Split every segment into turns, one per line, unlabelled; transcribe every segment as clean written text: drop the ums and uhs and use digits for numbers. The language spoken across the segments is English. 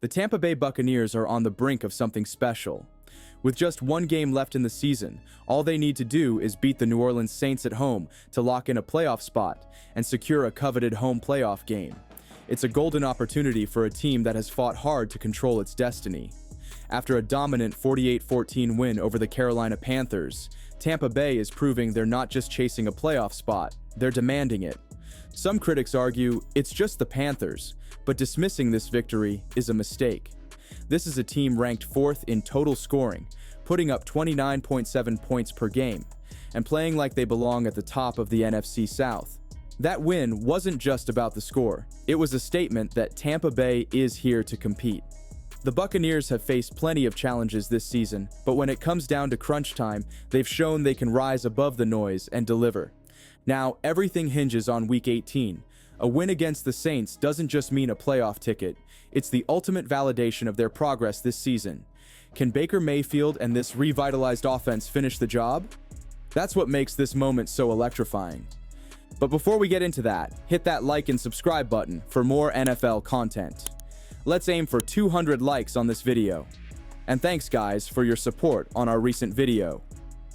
The Tampa Bay Buccaneers are on the brink of something special. With just one game left in the season, all they need to do is beat the New Orleans Saints at home to lock in a playoff spot and secure a coveted home playoff game. It's a golden opportunity for a team that has fought hard to control its destiny. After a dominant 48-14 win over the Carolina Panthers, Tampa Bay is proving they're not just chasing a playoff spot, they're demanding it. Some critics argue it's just the Panthers, but dismissing this victory is a mistake. This is a team ranked 4th in total scoring, putting up 29.7 points per game, and playing like they belong at the top of the NFC South. That win wasn't just about the score, it was a statement that Tampa Bay is here to compete. The Buccaneers have faced plenty of challenges this season, but when it comes down to crunch time, they've shown they can rise above the noise and deliver. Now, everything hinges on Week 18. A win against the Saints doesn't just mean a playoff ticket, it's the ultimate validation of their progress this season. Can Baker Mayfield and this revitalized offense finish the job? That's what makes this moment so electrifying. But before we get into that, hit that like and subscribe button for more NFL content. Let's aim for 200 likes on this video. And thanks guys for your support on our recent video.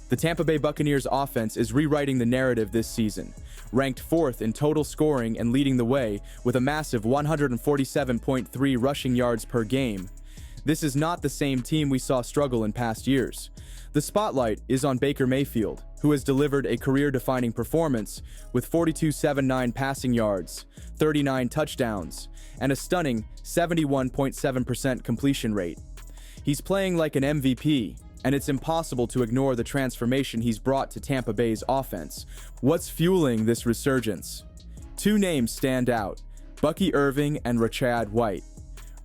The Tampa Bay Buccaneers offense is rewriting the narrative this season, ranked 4th in total scoring and leading the way with a massive 147.3 rushing yards per game. This is not the same team we saw struggle in past years. The spotlight is on Baker Mayfield, who has delivered a career-defining performance with 42.79 passing yards, 39 touchdowns, and a stunning 71.7% completion rate. He's playing like an MVP, and it's impossible to ignore the transformation he's brought to Tampa Bay's offense. What's fueling this resurgence? Two names stand out: Bucky Irving and Rachaad White.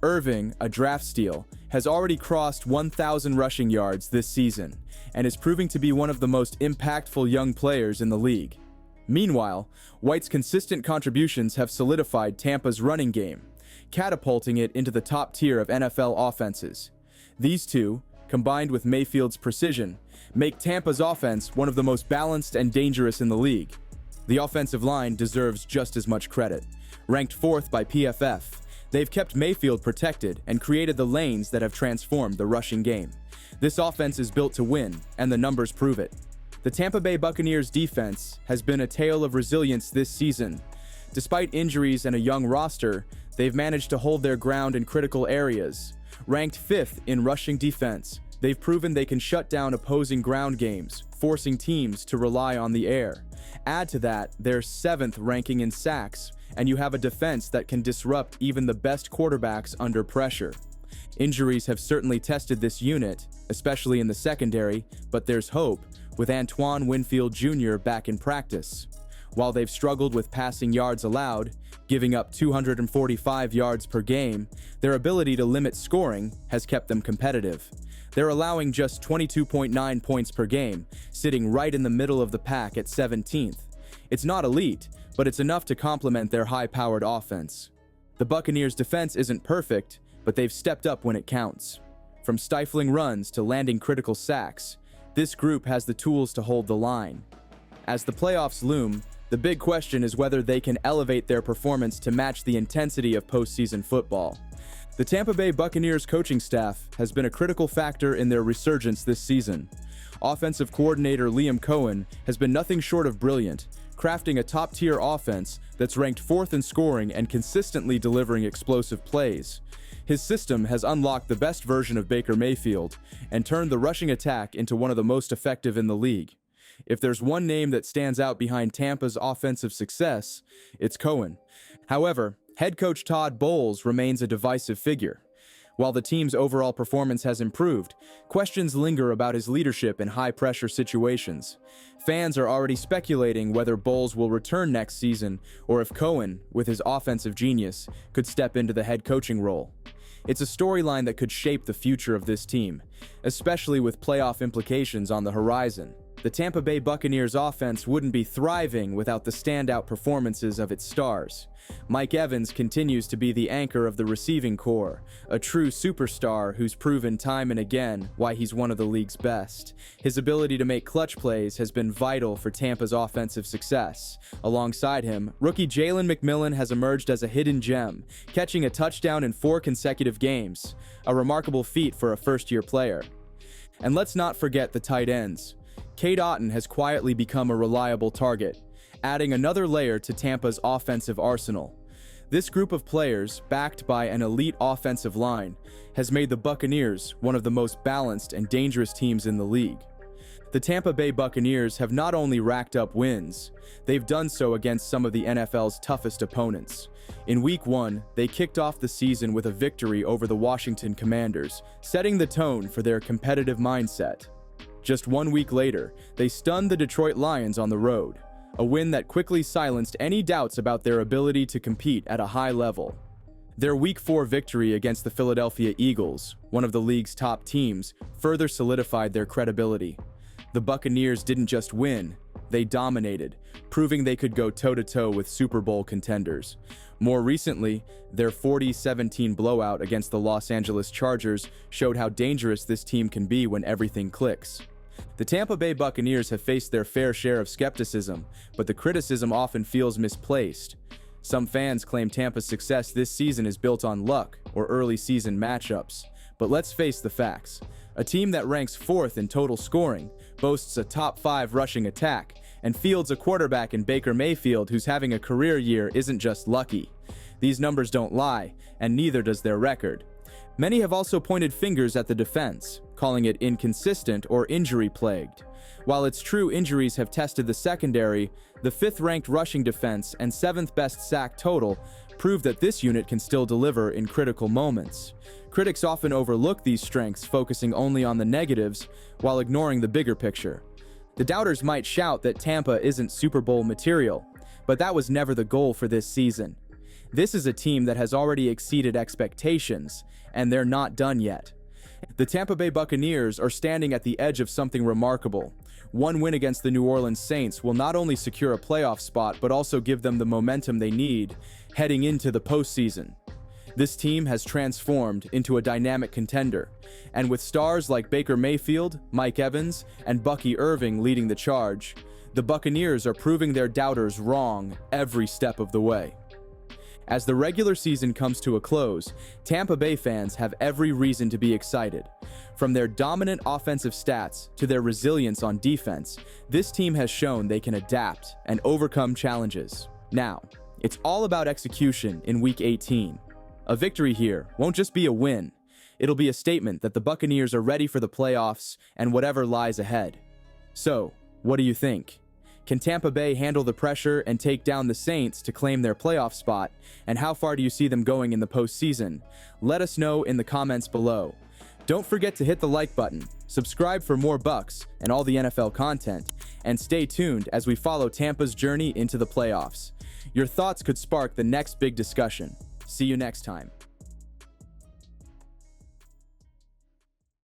Irving, a draft steal, has already crossed 1,000 rushing yards this season and is proving to be one of the most impactful young players in the league. Meanwhile, White's consistent contributions have solidified Tampa's running game, catapulting it into the top tier of NFL offenses. These two, combined with Mayfield's precision, make Tampa's offense one of the most balanced and dangerous in the league. The offensive line deserves just as much credit. Ranked 4th by PFF, they've kept Mayfield protected and created the lanes that have transformed the rushing game. This offense is built to win, and the numbers prove it. The Tampa Bay Buccaneers defense has been a tale of resilience this season. Despite injuries and a young roster, they've managed to hold their ground in critical areas. Ranked 5th in rushing defense, they've proven they can shut down opposing ground games, forcing teams to rely on the air. Add to that their 7th ranking in sacks, and you have a defense that can disrupt even the best quarterbacks under pressure. Injuries have certainly tested this unit, especially in the secondary, but there's hope, with Antoine Winfield Jr. back in practice. While they've struggled with passing yards allowed, giving up 245 yards per game, their ability to limit scoring has kept them competitive. They're allowing just 22.9 points per game, sitting right in the middle of the pack at 17th. It's not elite, but it's enough to complement their high-powered offense. The Buccaneers' defense isn't perfect, but they've stepped up when it counts. From stifling runs to landing critical sacks, this group has the tools to hold the line. As the playoffs loom, the big question is whether they can elevate their performance to match the intensity of postseason football. The Tampa Bay Buccaneers coaching staff has been a critical factor in their resurgence this season. Offensive coordinator Liam Cohen has been nothing short of brilliant, crafting a top-tier offense that's ranked 4th in scoring and consistently delivering explosive plays. His system has unlocked the best version of Baker Mayfield and turned the rushing attack into one of the most effective in the league. If there's one name that stands out behind Tampa's offensive success, it's Cohen. However, head coach Todd Bowles remains a divisive figure. While the team's overall performance has improved, questions linger about his leadership in high-pressure situations. Fans are already speculating whether Bowles will return next season or if Cohen, with his offensive genius, could step into the head coaching role. It's a storyline that could shape the future of this team, especially with playoff implications on the horizon. The Tampa Bay Buccaneers offense wouldn't be thriving without the standout performances of its stars. Mike Evans continues to be the anchor of the receiving corps, a true superstar who's proven time and again why he's one of the league's best. His ability to make clutch plays has been vital for Tampa's offensive success. Alongside him, rookie Jalen McMillan has emerged as a hidden gem, catching a touchdown in 4 consecutive games, a remarkable feat for a first-year player. And let's not forget the tight ends. Cade Otton has quietly become a reliable target, adding another layer to Tampa's offensive arsenal. This group of players, backed by an elite offensive line, has made the Buccaneers one of the most balanced and dangerous teams in the league. The Tampa Bay Buccaneers have not only racked up wins, they've done so against some of the NFL's toughest opponents. In Week 1, they kicked off the season with a victory over the Washington Commanders, setting the tone for their competitive mindset. Just 1 week later, they stunned the Detroit Lions on the road, a win that quickly silenced any doubts about their ability to compete at a high level. Their Week 4 victory against the Philadelphia Eagles, one of the league's top teams, further solidified their credibility. The Buccaneers didn't just win, they dominated, proving they could go toe-to-toe with Super Bowl contenders. More recently, their 40-17 blowout against the Los Angeles Chargers showed how dangerous this team can be when everything clicks. The Tampa Bay Buccaneers have faced their fair share of skepticism, but the criticism often feels misplaced. Some fans claim Tampa's success this season is built on luck or early season matchups. But let's face the facts. A team that ranks 4th in total scoring, boasts a top 5 rushing attack, and fields a quarterback in Baker Mayfield who's having a career year isn't just lucky. These numbers don't lie, and neither does their record. Many have also pointed fingers at the defense, calling it inconsistent or injury-plagued. While it's true injuries have tested the secondary, the 5th-ranked rushing defense and 7th-best sack total prove that this unit can still deliver in critical moments. Critics often overlook these strengths, focusing only on the negatives while ignoring the bigger picture. The doubters might shout that Tampa isn't Super Bowl material, but that was never the goal for this season. This is a team that has already exceeded expectations, and they're not done yet. The Tampa Bay Buccaneers are standing at the edge of something remarkable. One win against the New Orleans Saints will not only secure a playoff spot, but also give them the momentum they need heading into the postseason. This team has transformed into a dynamic contender, and with stars like Baker Mayfield, Mike Evans, and Bucky Irving leading the charge, the Buccaneers are proving their doubters wrong every step of the way. As the regular season comes to a close, Tampa Bay fans have every reason to be excited. From their dominant offensive stats to their resilience on defense, this team has shown they can adapt and overcome challenges. Now, it's all about execution in Week 18. A victory here won't just be a win. It'll be a statement that the Buccaneers are ready for the playoffs and whatever lies ahead. So, what do you think? Can Tampa Bay handle the pressure and take down the Saints to claim their playoff spot? And how far do you see them going in the postseason? Let us know in the comments below. Don't forget to hit the like button, subscribe for more Bucs and all the NFL content, and stay tuned as we follow Tampa's journey into the playoffs. Your thoughts could spark the next big discussion. See you next time.